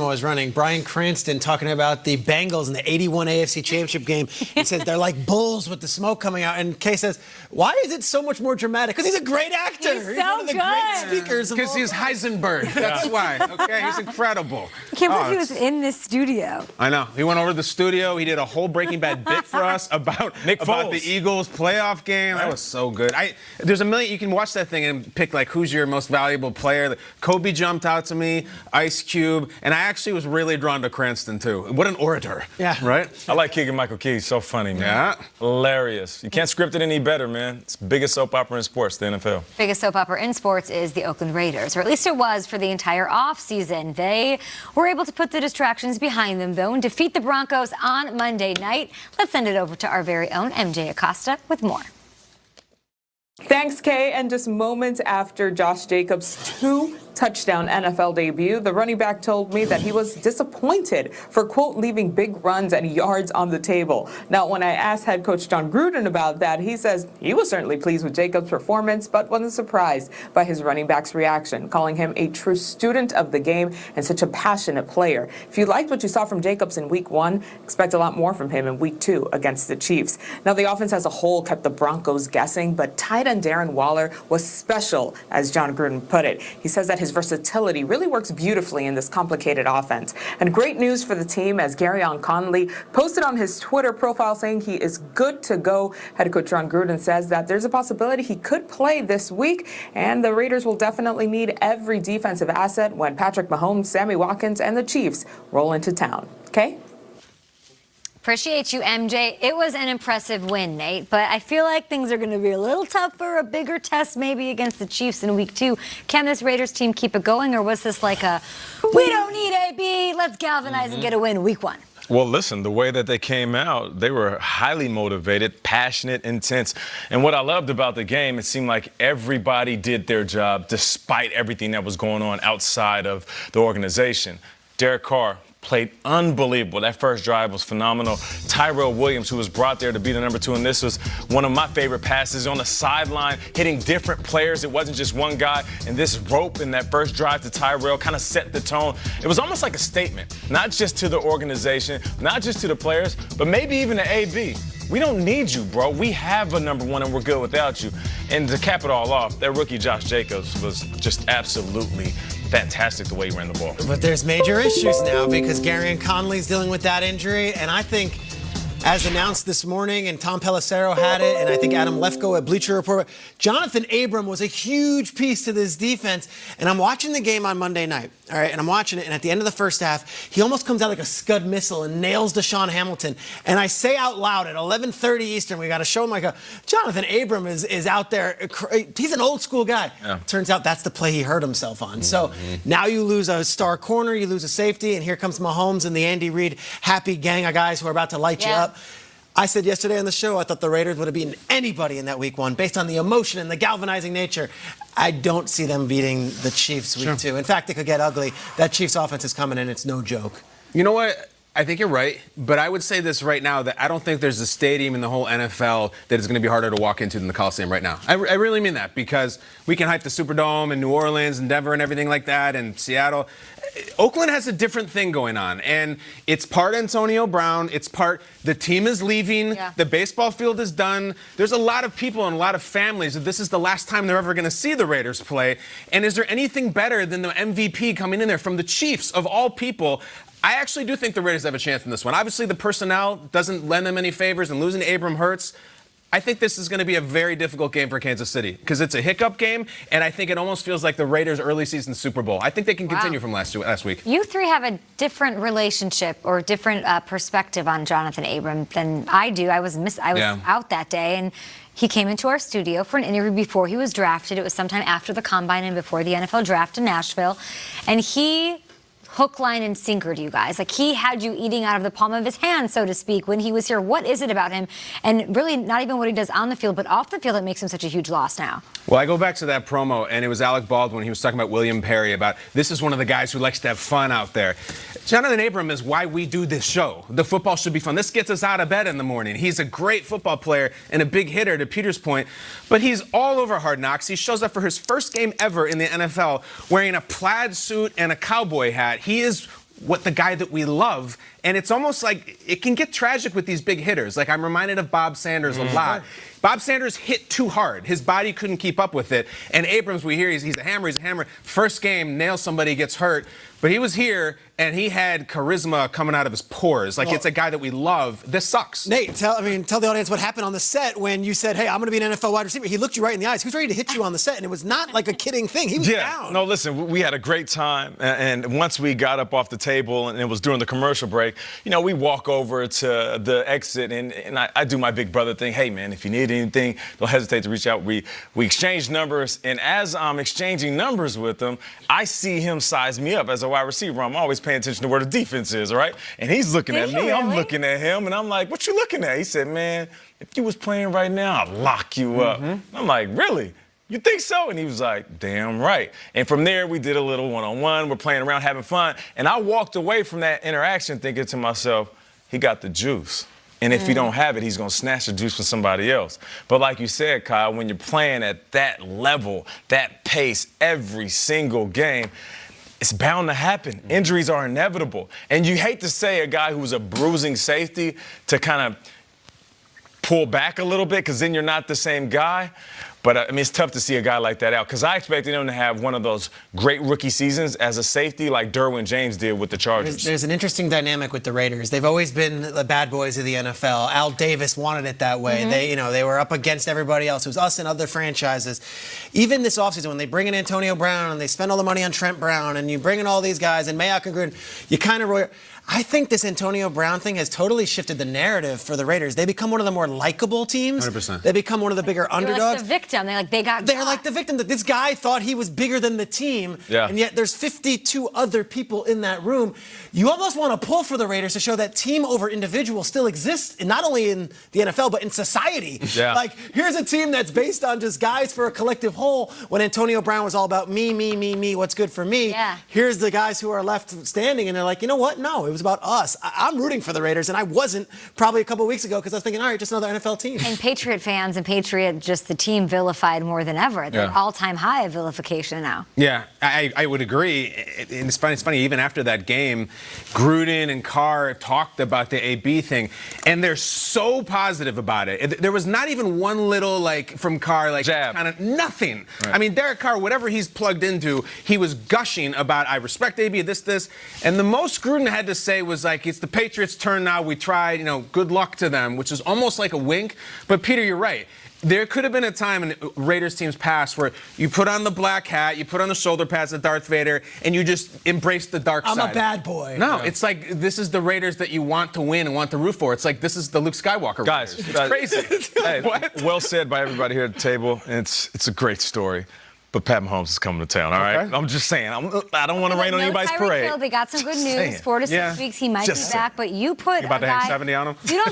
was running, Bryan Cranston talking about the Bengals in the '81 AFC Championship game. He says they're like bulls with the smoke coming out. And Kay says, why is it so much more dramatic? Because he's a great actor. He's one of the great speakers. Because he's Heisenberg. That's why. Okay, he's incredible. I can't believe he was in this studio. I know. He went over to the studio. He did a whole Breaking Bad bit for us about the Eagles playoff game. That was so good. There's a million. You can watch that thing and pick like who's your most valuable player. Kobe jumped out to me. Ice Cube, and I actually was really drawn to Cranston too. What an orator. Yeah. Right? I like Keegan-Michael Key. He's so funny, man. Yeah. Hilarious. You can't script it any better, man. It's the biggest soap opera in sports, the NFL. Biggest soap opera in sports is the Oakland Raiders, or at least it was for the entire offseason. They were able to put the distractions behind them, though, and defeat the Broncos on Monday night. Let's send it over to our very own MJ Acosta with more. Thanks, Kay. And just moments after Josh Jacobs' two-touchdown NFL debut, the running back told me that he was disappointed for, quote, leaving big runs and yards on the table. Now, when I asked head coach John Gruden about that, he says he was certainly pleased with Jacobs' performance, but wasn't surprised by his running back's reaction, calling him a true student of the game and such a passionate player. If you liked what you saw from Jacobs in Week 1, expect a lot more from him in Week 2 against the Chiefs. Now, the offense as a whole kept the Broncos guessing, but tight end Darren Waller was special, as John Gruden put it. He says that his versatility really works beautifully in this complicated offense. And great news for the team, as Garyon Conley posted on his Twitter profile saying he is good to go. Head coach John Gruden says that there's a possibility he could play this week, and the Raiders will definitely need every defensive asset when Patrick Mahomes, Sammy Watkins, and the Chiefs roll into town. Okay? Appreciate you, MJ. It was an impressive win, Nate, but I feel like things are going to be a little tougher, a bigger test maybe against the Chiefs in Week 2. Can this Raiders team keep it going, or was this like a, we don't need AB, let's galvanize and get a win Week 1? Well, listen, the way that they came out, they were highly motivated, passionate, intense. And what I loved about the game, it seemed like everybody did their job despite everything that was going on outside of the organization. Derek Carr played unbelievable. That first drive was phenomenal. Tyrell Williams, who was brought there to be the number 2, and this was one of my favorite passes on the sideline, hitting different players. It wasn't just one guy. And this rope in that first drive to Tyrell kind of set the tone. It was almost like a statement, not just to the organization, not just to the players, but maybe even to AB. We don't need you, bro. We have a number 1, and we're good without you. And to cap it all off, that rookie Josh Jacobs was just absolutely fantastic the way he ran the ball. But there's major issues now because Garyon Conley's dealing with that injury, and I think, as announced this morning, and Tom Pelissero had it, and I think Adam Lefkoe at Bleacher Report, Jonathan Abram was a huge piece to this defense. And I'm watching the game on Monday night, all right, and I'm watching it, and at the end of the first half, he almost comes out like a Scud missile and nails Deshaun Hamilton. And I say out loud at 11:30 Eastern, we got to show him, like, Jonathan Abram is out there. He's an old school guy. Yeah. Turns out that's the play he hurt himself on. So now you lose a star corner, you lose a safety, and here comes Mahomes and the Andy Reid happy gang of guys who are about to light you up. I said yesterday on the show, I thought the Raiders would have beaten anybody in that Week 1 based on the emotion and the galvanizing nature. I don't see them beating the Chiefs Week 2. In fact, it could get ugly. That Chiefs offense is coming in. It's no joke. You know what? I think you're right, but I would say this right now, that I don't think there's a stadium in the whole NFL that is going to be harder to walk into than the Coliseum right now. I really mean that, because we can hype the Superdome in New Orleans and Denver and everything like that, and Seattle. Oakland has a different thing going on, and it's part Antonio Brown, it's part the team is leaving, the baseball field is done. There's a lot of people and a lot of families that this is the last time they're ever going to see the Raiders play. And is there anything better than the MVP coming in there from the Chiefs of all people? I actually do think the Raiders have a chance in this one. Obviously, the personnel doesn't lend them any favors, and losing to Abram hurts. I think this is going to be a very difficult game for Kansas City because it's a hiccup game, and I think it almost feels like the Raiders' early season Super Bowl. I think they can continue from last week. You three have a different relationship or different perspective on Jonathan Abram than I do. I was out that day, and he came into our studio for an interview before he was drafted. It was sometime after the Combine and before the NFL draft in Nashville, and he hook, line, and sinker to you guys. Like, he had you eating out of the palm of his hand, so to speak, when he was here. What is it about him? And really, not even what he does on the field, but off the field that makes him such a huge loss now. Well, I go back to that promo, and it was Alec Baldwin. He was talking about William Perry, about this is one of the guys who likes to have fun out there. Jonathan Abram is why we do this show. The football should be fun. This gets us out of bed in the morning. He's a great football player and a big hitter, to Peter's point, but he's all over Hard Knocks. He shows up for his first game ever in the NFL wearing a plaid suit and a cowboy hat. He is what the guy that we love. And it's almost like it can get tragic with these big hitters. Like I'm reminded of Bob Sanders a lot. Bob Sanders hit too hard. His body couldn't keep up with it. And Abrams, we hear he's a hammer. First game, nails somebody, gets hurt. But he was here, and he had charisma coming out of his pores. Like, it's a guy that we love. This sucks. Nate, tell the audience what happened on the set when you said, hey, I'm going to be an NFL wide receiver. He looked you right in the eyes. He was ready to hit you on the set, and it was not like a kidding thing. He was down. No, listen, we had a great time. And once we got up off the table, and it was during the commercial break, we walk over to the exit, and I do my big brother thing. Hey, man, if you need anything, don't hesitate to reach out. We exchanged numbers, and as I'm exchanging numbers with him, I see him size me up as a wide receiver. I'm always paying attention to where the defense is, right? And he's looking at me, really? I'm looking at him, and I'm like, what you looking at? He said, man, if you was playing right now, I'd lock you up. I'm like, really? You think so? And he was like, damn right. And from there, we did a little one-on-one. We're playing around, having fun. And I walked away from that interaction thinking to myself, he got the juice. And if he don't have it, he's going to snatch the juice from somebody else. But like you said, Kyle, when you're playing at that level, that pace, every single game, it's bound to happen. Injuries are inevitable. And you hate to say a guy who's a bruising safety to kind of pull back a little bit because then you're not the same guy. But, it's tough to see a guy like that out because I expected him to have one of those great rookie seasons as a safety like Derwin James did with the Chargers. There's an interesting dynamic with the Raiders. They've always been the bad boys of the NFL. Al Davis wanted it that way. They were up against everybody else. It was us and other franchises. Even this offseason, when they bring in Antonio Brown and they spend all the money on Trent Brown and you bring in all these guys and Mayock and Gruden, you kind of I think this Antonio Brown thing has totally shifted the narrative for the Raiders. They become one of the more likable teams. 100%. They become one of the bigger underdogs. They're like the victim. They're like the victim that this guy thought he was bigger than the team. Yeah. And yet there's 52 other people in that room. You almost want to pull for the Raiders to show that team over individual still exists, not only in the NFL, but in society. Yeah. Like, here's a team that's based on just guys for a collective whole when Antonio Brown was all about me, what's good for me. Yeah. Here's the guys who are left standing, and they're like, you know what? No, it was about us. I'm rooting for the Raiders, and I wasn't probably a couple of weeks ago because I was thinking, all right, just another NFL team. And Patriot fans and just the team vilified more than ever. They're all-time high of vilification now. Yeah, I would agree. And it's funny, even after that game, Gruden and Carr talked about the AB thing, and they're so positive about it. There was not even one little, from Carr, kind of nothing. Right. I mean, Derek Carr, whatever he's plugged into, he was gushing about, I respect AB, this. And the most Gruden had to say was it's the Patriots' turn now. We tried, good luck to them, which is almost like a wink. But Peter, you're right. There could have been a time in Raiders teams past where you put on the black hat, you put on the shoulder pads of Darth Vader, and you just embrace the dark side. I'm a bad boy. No, it's like this is the Raiders that you want to win and want to root for. It's like this is the Luke Skywalker Guys, Raiders. It's crazy. Hey, what? Well said by everybody here at the table. It's a great story. But Pat Mahomes is coming to town, all right? I'm just saying. I don't want to rain on anybody's parade. They got some good news. 4 to 6 weeks, he might be back. But you put you about to hang 70 on him? You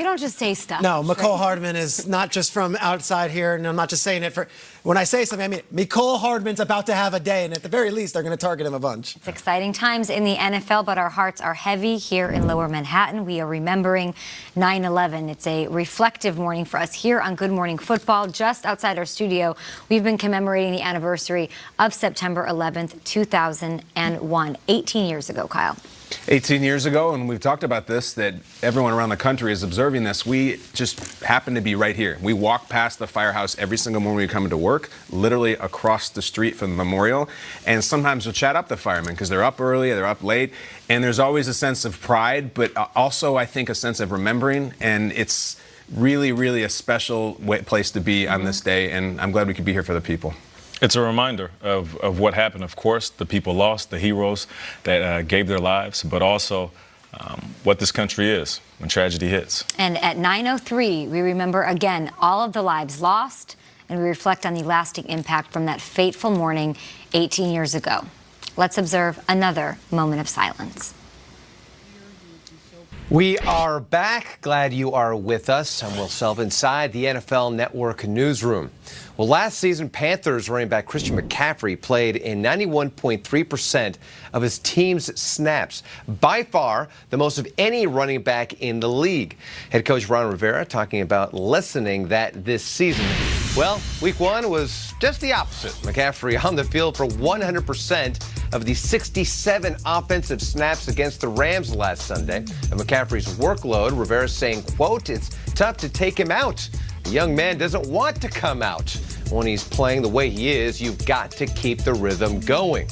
don't just say stuff. No, McCole Hardman is not just from outside here, and I'm not just saying it for. When I say something, I mean it. McCole Hardman's about to have a day, and at the very least, they're going to target him a bunch. It's exciting times in the NFL, but our hearts are heavy here in Lower Manhattan. We are remembering 9/11. It's a reflective morning for us here on Good Morning Football. Just outside our studio, we've been commemorating the anniversary of September 11th, 2001. 18 years ago, Kyle. 18 years ago, and we've talked about this, that everyone around the country is observing this. We just happen to be right here. We walk past the firehouse every single morning we come into work, literally across the street from the memorial. And sometimes we'll chat up the firemen because they're up early, they're up late. And there's always a sense of pride, but also, I think, a sense of remembering. And it's really, really a special place to be on this day. And I'm glad we could be here for the people. It's a reminder of what happened, of course, the people lost, the heroes that gave their lives, but also what this country is when tragedy hits. And at 9:03, we remember again all of the lives lost, and we reflect on the lasting impact from that fateful morning 18 years ago. Let's observe another moment of silence. We are back. Glad you are with us. I'm Will Self inside the NFL Network newsroom. Well, last season, Panthers running back Christian McCaffrey played in 91.3% of his team's snaps. By far, the most of any running back in the league. Head coach Ron Rivera talking about lessening that this season. Well, week one was just the opposite. McCaffrey on the field for 100% of the 67 offensive snaps against the Rams last Sunday. Of McCaffrey's workload, Rivera saying, quote, "It's tough to take him out. The young man doesn't want to come out. When he's playing the way he is, you've got to keep the rhythm going."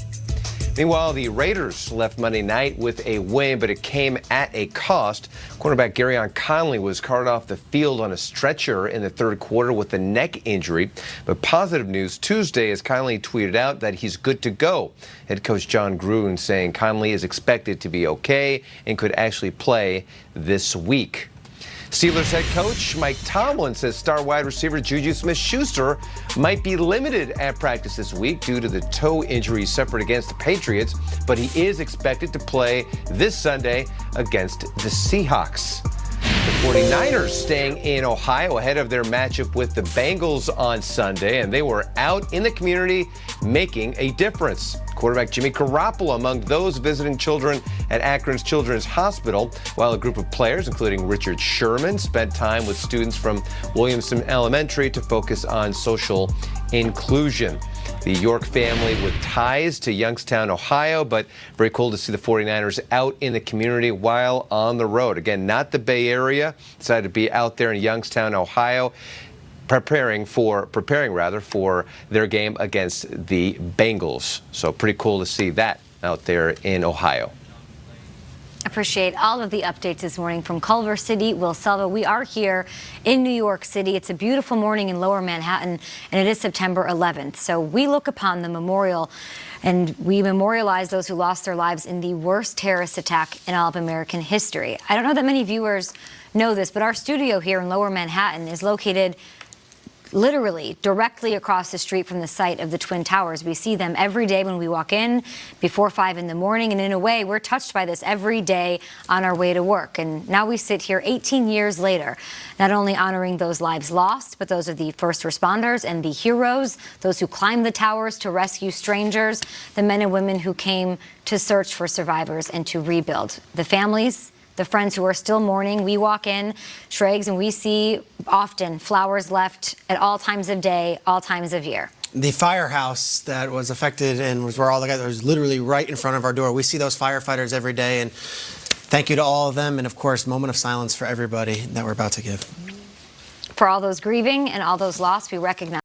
Meanwhile, the Raiders left Monday night with a win, but it came at a cost. Cornerback Gareon Conley was carted off the field on a stretcher in the third quarter with a neck injury. But positive news Tuesday as Conley tweeted out that he's good to go. Head coach John Gruden saying Conley is expected to be okay and could actually play this week. Steelers head coach Mike Tomlin says star wide receiver Juju Smith-Schuster might be limited at practice this week due to the toe injury he suffered against the Patriots, but he is expected to play this Sunday against the Seahawks. The 49ers staying in Ohio ahead of their matchup with the Bengals on Sunday, and they were out in the community making a difference. Quarterback Jimmy Garoppolo among those visiting children at Akron's Children's Hospital, while a group of players, including Richard Sherman, spent time with students from Williamson Elementary to focus on social inclusion. The York family with ties to Youngstown, Ohio, but very cool to see the 49ers out in the community while on the road. Again, not the Bay Area, decided to be out there in Youngstown, Ohio, preparing for their game against the Bengals. So pretty cool to see that out there in Ohio. Appreciate all of the updates this morning from Culver City, Will Selva. We are here in New York City. It's a beautiful morning in Lower Manhattan, and it is September 11th. So we look upon the memorial, and we memorialize those who lost their lives in the worst terrorist attack in all of American history. I don't know that many viewers know this, but our studio here in Lower Manhattan is located literally directly across the street from the site of the Twin Towers. We see them every day when we walk in before 5 in the morning. And in a way, we're touched by this every day on our way to work. And now we sit here 18 years later, not only honoring those lives lost, but those of the first responders and the heroes, those who climbed the towers to rescue strangers, the men and women who came to search for survivors and to rebuild. The families, the friends who are still mourning. We walk in, Schrags, and we see often flowers left at all times of day, all times of year. The firehouse that was affected and was where all the guys was literally right in front of our door. We see those firefighters every day, and thank you to all of them. And of course, moment of silence for everybody that we're about to give. For all those grieving and all those lost, we recognize